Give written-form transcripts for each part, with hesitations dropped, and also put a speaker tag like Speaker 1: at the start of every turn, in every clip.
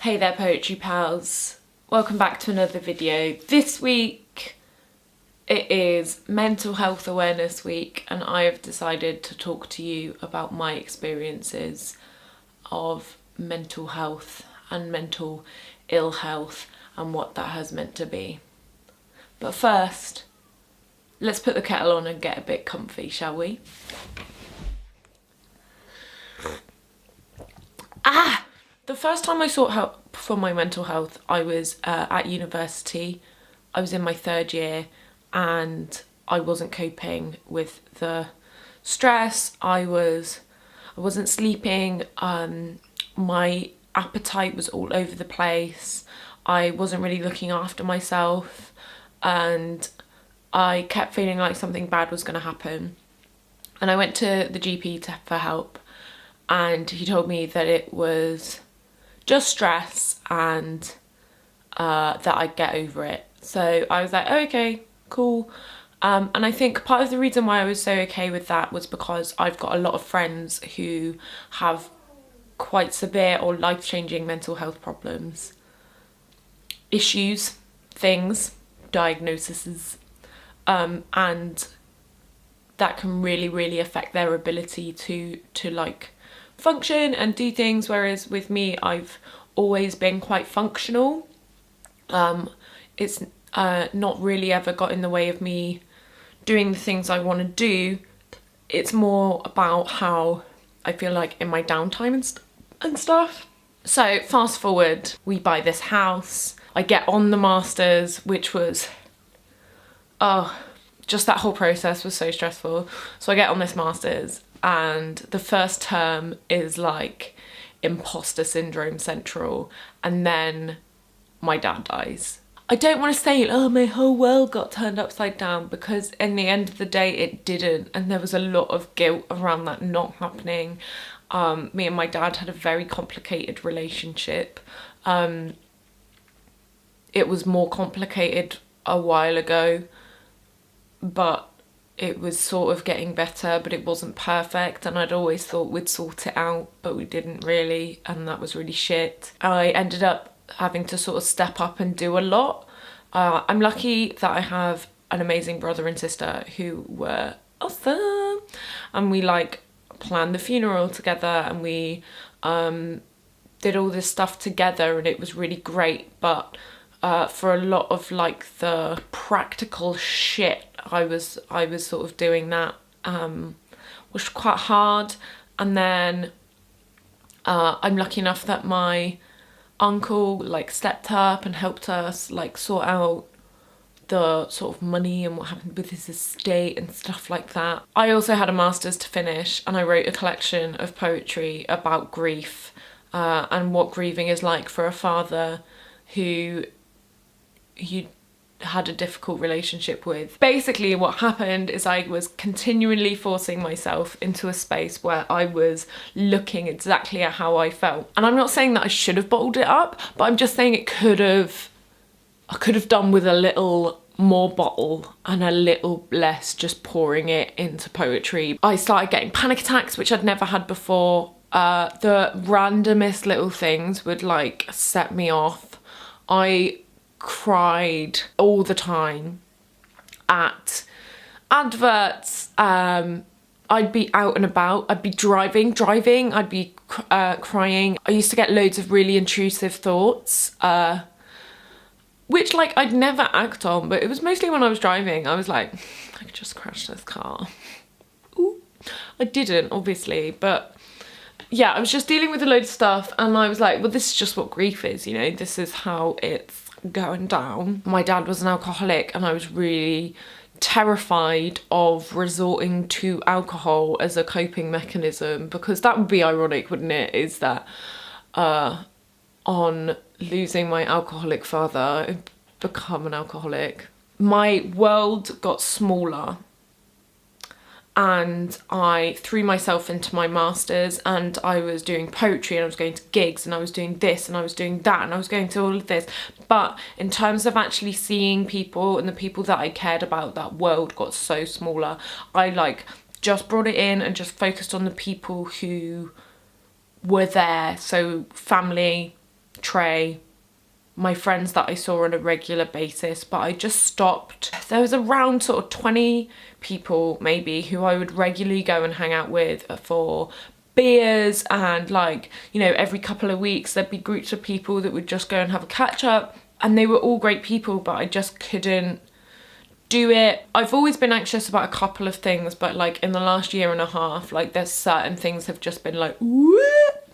Speaker 1: Hey there poetry pals, welcome back to another video. This week it is Mental Health Awareness Week and I have decided to talk to you about my experiences of mental health and mental ill health and what that has meant to be. But first, let's put the kettle on and get a bit comfy, shall we? The first time I sought help for my mental health, I was at university. I was in my third year and I wasn't coping with the stress. I wasn't sleeping. My appetite was all over the place. I wasn't really looking after myself and I kept feeling like something bad was going to happen. And I went to the GP for help and he told me that it was just stress and that I'd get over it. So I was like, oh, okay, cool. And I think part of the reason why I was so okay with that was because I've got a lot of friends who have quite severe or life-changing mental health problems, issues, things, diagnoses, and that can really affect their ability to like function and do things, whereas with me I've always been quite functional. It's not really ever got in the way of me doing the things I want to do. It's more about how I feel like in my downtime and stuff. So fast forward, we buy this house, I get on the masters, which was just that whole process was so stressful. So I get on this masters and the first term is like imposter syndrome central, and then my dad dies. I don't want to say, oh, my whole world got turned upside down, because in the end of the day it didn't, and there was a lot of guilt around that not happening. Me and my dad had a very complicated relationship. It was more complicated a while ago, but it was sort of getting better, but it wasn't perfect, and I'd always thought we'd sort it out, but we didn't really, and that was really shit. I ended up having to sort of step up and do a lot. I'm lucky that I have an amazing brother and sister who were awesome, and we like planned the funeral together and we did all this stuff together, and it was really great. But for a lot of like the practical shit, I was sort of doing that, which was quite hard. And then I'm lucky enough that my uncle like stepped up and helped us like sort out the sort of money and what happened with his estate and stuff like that. I also had a master's to finish and I wrote a collection of poetry about grief and what grieving is like for a father who you had a difficult relationship with. Basically what happened is I was continually forcing myself into a space where I was looking exactly at how I felt. And I'm not saying that I should have bottled it up, but I'm just saying I could have done with a little more bottle and a little less just pouring it into poetry. I started getting panic attacks, which I'd never had before. The randomest little things would like set me off. I cried all the time at adverts. I'd be out and about, I'd be driving, I'd be crying. I used to get loads of really intrusive thoughts, which like I'd never act on, but it was mostly when I was driving. I was like, I could just crash this car. Ooh. I didn't, obviously, but yeah, I was just dealing with a load of stuff, and I was like, well, this is just what grief is, you know, this is how it's going down. My dad was an alcoholic and I was really terrified of resorting to alcohol as a coping mechanism, because that would be ironic, wouldn't it, is that on losing my alcoholic father, I'd become an alcoholic. My world got smaller and I threw myself into my masters, and I was doing poetry and I was going to gigs and I was doing this and I was doing that and I was going to all of this. But in terms of actually seeing people and the people that I cared about, that world got so smaller. I like just brought it in and just focused on the people who were there. So family, Trey, my friends that I saw on a regular basis, but I just stopped. There was around sort of 20 people maybe who I would regularly go and hang out with for beers, and like, you know, every couple of weeks there'd be groups of people that would just go and have a catch up, and they were all great people, but I just couldn't do it. I've always been anxious about a couple of things, but like in the last year and a half, like there's certain things have just been like,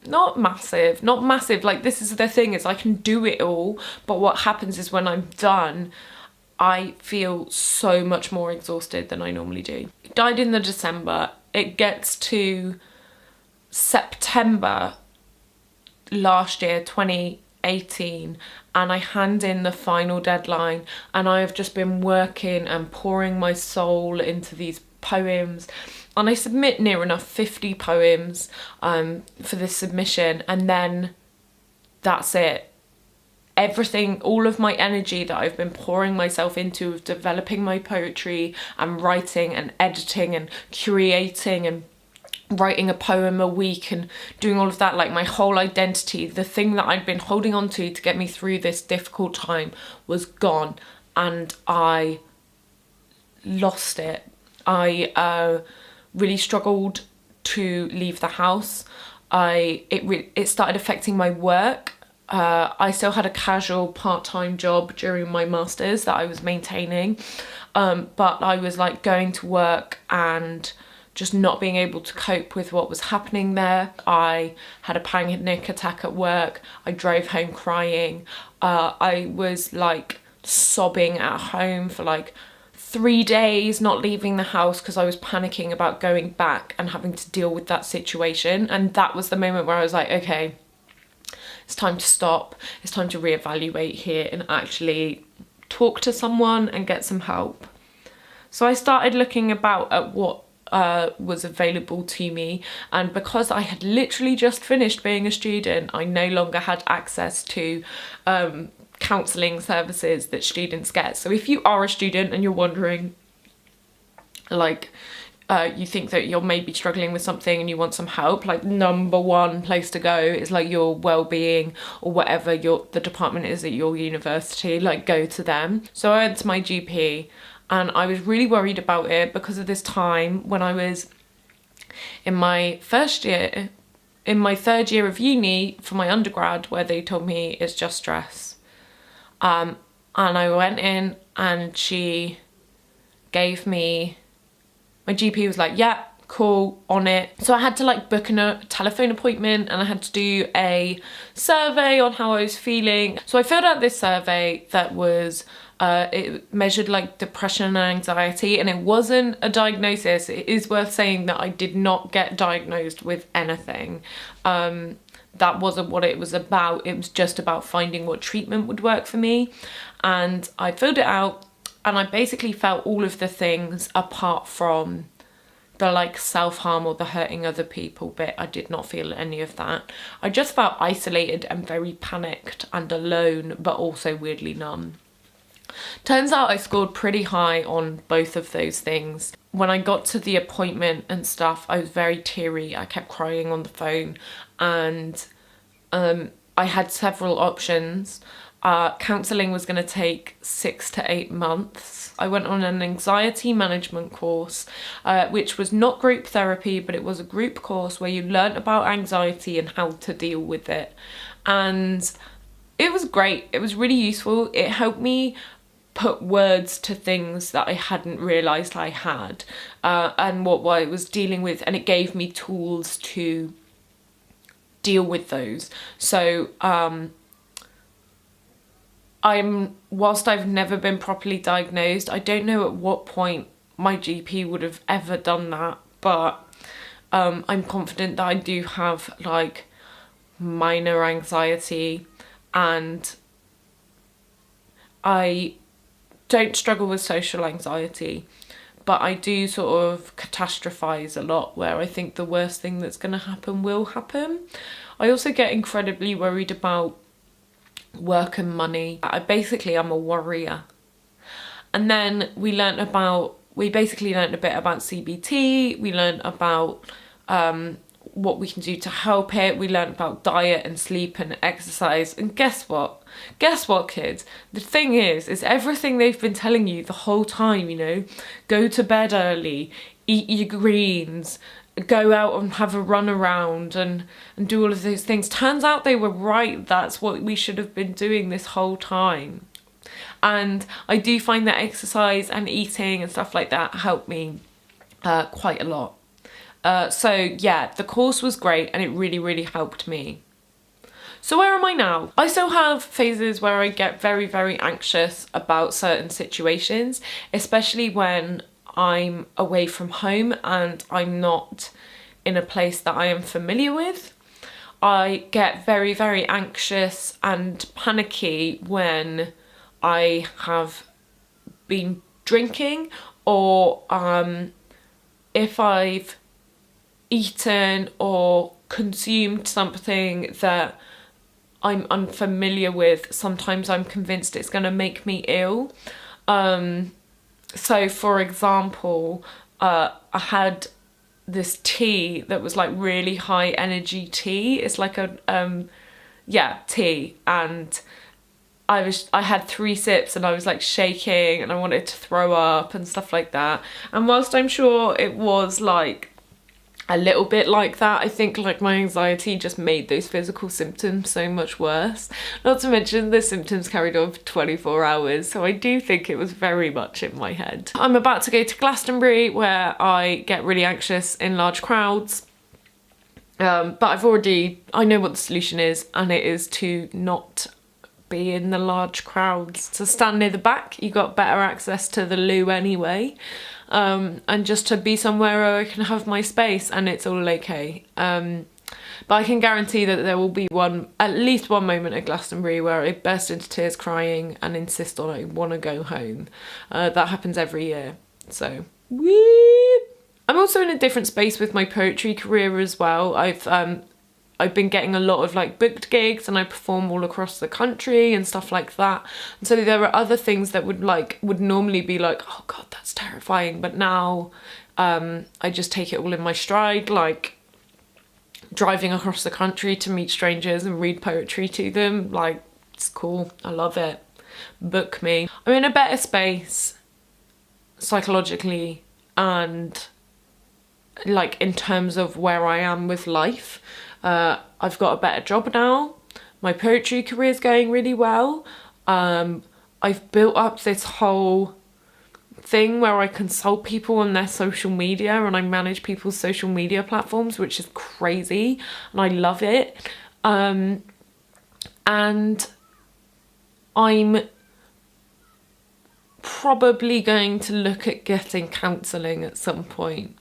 Speaker 1: not massive, like this is the thing, is I can do it all, but what happens is when I'm done, I feel so much more exhausted than I normally do. It died in the December. It gets to September last year, 2018, and I hand in the final deadline, and I have just been working and pouring my soul into these poems, and I submit near enough 50 poems for this submission, and then that's it. Everything, all of my energy that I've been pouring myself into of developing my poetry and writing and editing and curating and writing a poem a week and doing all of that, like my whole identity, the thing that I'd been holding on to get me through this difficult time, was gone, and I lost it. I really struggled to leave the house. It started affecting my work. I still had a casual part-time job during my masters that I was maintaining, but I was like going to work and just not being able to cope with what was happening there. I had a panic attack at work. I drove home crying. I was like sobbing at home for like 3 days, not leaving the house because I was panicking about going back and having to deal with that situation. And that was the moment where I was like, okay, it's time to stop. It's time to reevaluate here and actually talk to someone and get some help. So I started looking about at what was available to me, and because I had literally just finished being a student, I no longer had access to counselling services that students get. So if you are a student and you're wondering, like, you think that you're maybe struggling with something and you want some help, like number one place to go is like your well-being or whatever the department is at your university, like go to them. So I went to my GP, and I was really worried about it because of this time when I was in my third year of uni for my undergrad, where they told me it's just stress. And I went in and she gave me, my GP was like, yeah, cool, on it. So I had to like book a telephone appointment, and I had to do a survey on how I was feeling. So I filled out this survey that was, it measured like depression and anxiety, and it wasn't a diagnosis. It is worth saying that I did not get diagnosed with anything. That wasn't what it was about. It was just about finding what treatment would work for me. And I filled it out, and I basically felt all of the things apart from the like self-harm or the hurting other people bit. I did not feel any of that. I just felt isolated and very panicked and alone, but also weirdly numb. Turns out I scored pretty high on both of those things. When I got to the appointment and stuff, I was very teary. I kept crying on the phone, and I had several options. Counselling was going to take 6 to 8 months. I went on an anxiety management course, which was not group therapy, but it was a group course where you learnt about anxiety and how to deal with it. And it was great. It was really useful. It helped me put words to things that I hadn't realised I had, and what I was dealing with, and it gave me tools to deal with those. So whilst I've never been properly diagnosed, I don't know at what point my GP would have ever done that, but I'm confident that I do have like minor anxiety, and I don't struggle with social anxiety, but I do sort of catastrophize a lot, where I think the worst thing that's going to happen will happen. I also get incredibly worried about work and money. I'm a worrier. And then we basically learnt a bit about CBT. We learnt about what we can do to help it. We learned about diet and sleep and exercise. And guess what? Guess what, kids? The thing is everything they've been telling you the whole time, you know, go to bed early, eat your greens, go out and have a run around and do all of those things. Turns out they were right. That's what we should have been doing this whole time. And I do find that exercise and eating and stuff like that help me quite a lot. So yeah, the course was great and it really, really helped me. So where am I now? I still have phases where I get very, very anxious about certain situations, especially when I'm away from home and I'm not in a place that I am familiar with. I get very, very anxious and panicky when I have been drinking, or if I've eaten or consumed something that I'm unfamiliar with. Sometimes I'm convinced it's going to make me ill. So for example, I had this tea that was like really high energy tea. It's like a tea, and I had 3 sips and I was like shaking and I wanted to throw up and stuff like that. And whilst I'm sure it was like a little bit like that, I think like my anxiety just made those physical symptoms so much worse. Not to mention the symptoms carried on for 24 hours, so I do think it was very much in my head. I'm about to go to Glastonbury, where I get really anxious in large crowds. But I know what the solution is, and it is to not be in the large crowds. To stand near the back, you got better access to the loo anyway. And just to be somewhere where I can have my space and it's all okay. But I can guarantee that there will be at least one moment at Glastonbury where I burst into tears crying and insist on I want to go home. That happens every year. So, woo! I'm also in a different space with my poetry career as well. I've been getting a lot of like booked gigs and I perform all across the country and stuff like that. And so there are other things that would normally be like, oh God, that's terrifying. But now I just take it all in my stride, like driving across the country to meet strangers and read poetry to them. Like, it's cool. I love it. Book me. I'm in a better space psychologically and like in terms of where I am with life. I've got a better job now. My poetry career is going really well. I've built up this whole thing where I consult people on their social media and I manage people's social media platforms, which is crazy and I love it. And I'm probably going to look at getting counselling at some point.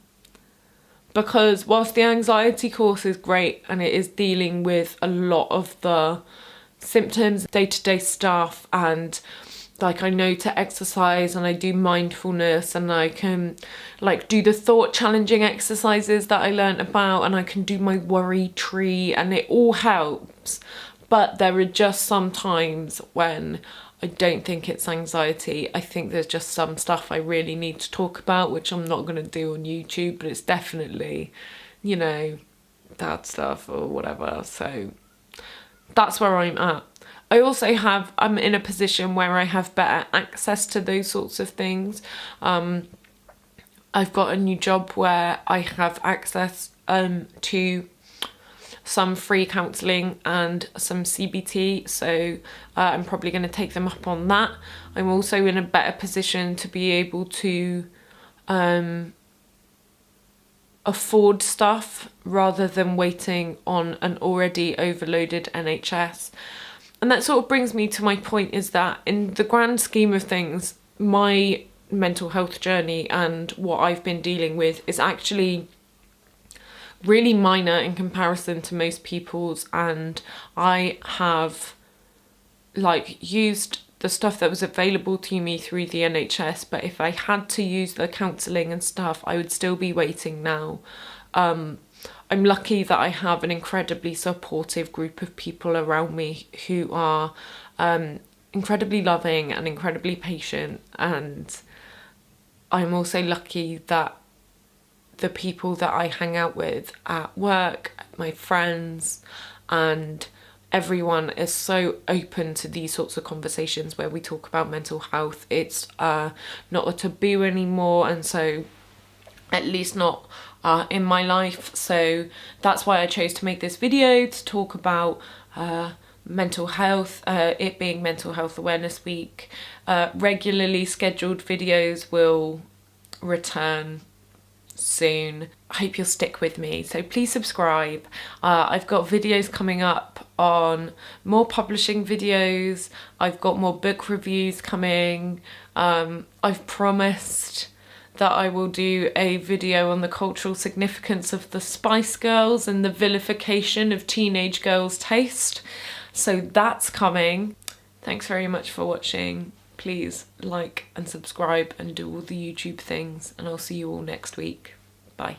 Speaker 1: Because whilst the anxiety course is great and it is dealing with a lot of the symptoms, day-to-day stuff, and like I know to exercise and I do mindfulness and I can like do the thought challenging exercises that I learnt about and I can do my worry tree and it all helps. But there are just some times when I don't think it's anxiety. I think there's just some stuff I really need to talk about, which I'm not going to do on YouTube, but it's definitely, you know, that stuff or whatever. So that's where I'm at. I'm in a position where I have better access to those sorts of things. I've got a new job where I have access to some free counselling and some CBT, so I'm probably going to take them up on that. I'm also in a better position to be able to afford stuff rather than waiting on an already overloaded NHS. And that sort of brings me to my point, is that in the grand scheme of things, my mental health journey and what I've been dealing with is actually really minor in comparison to most people's, and I have like used the stuff that was available to me through the NHS, but if I had to use the counselling and stuff, I would still be waiting now. I'm lucky that I have an incredibly supportive group of people around me who are incredibly loving and incredibly patient, and I'm also lucky that the people that I hang out with at work, my friends, and everyone is so open to these sorts of conversations where we talk about mental health. It's not a taboo anymore, and so at least not in my life. So that's why I chose to make this video, to talk about mental health, it being Mental Health Awareness Week. Regularly scheduled videos will return soon. I hope you'll stick with me, so please subscribe. I've got videos coming up on more publishing videos. I've got more book reviews coming. I've promised that I will do a video on the cultural significance of the Spice Girls and the vilification of teenage girls' taste. So that's coming. Thanks very much for watching. Please like and subscribe and do all the YouTube things, and I'll see you all next week. Bye.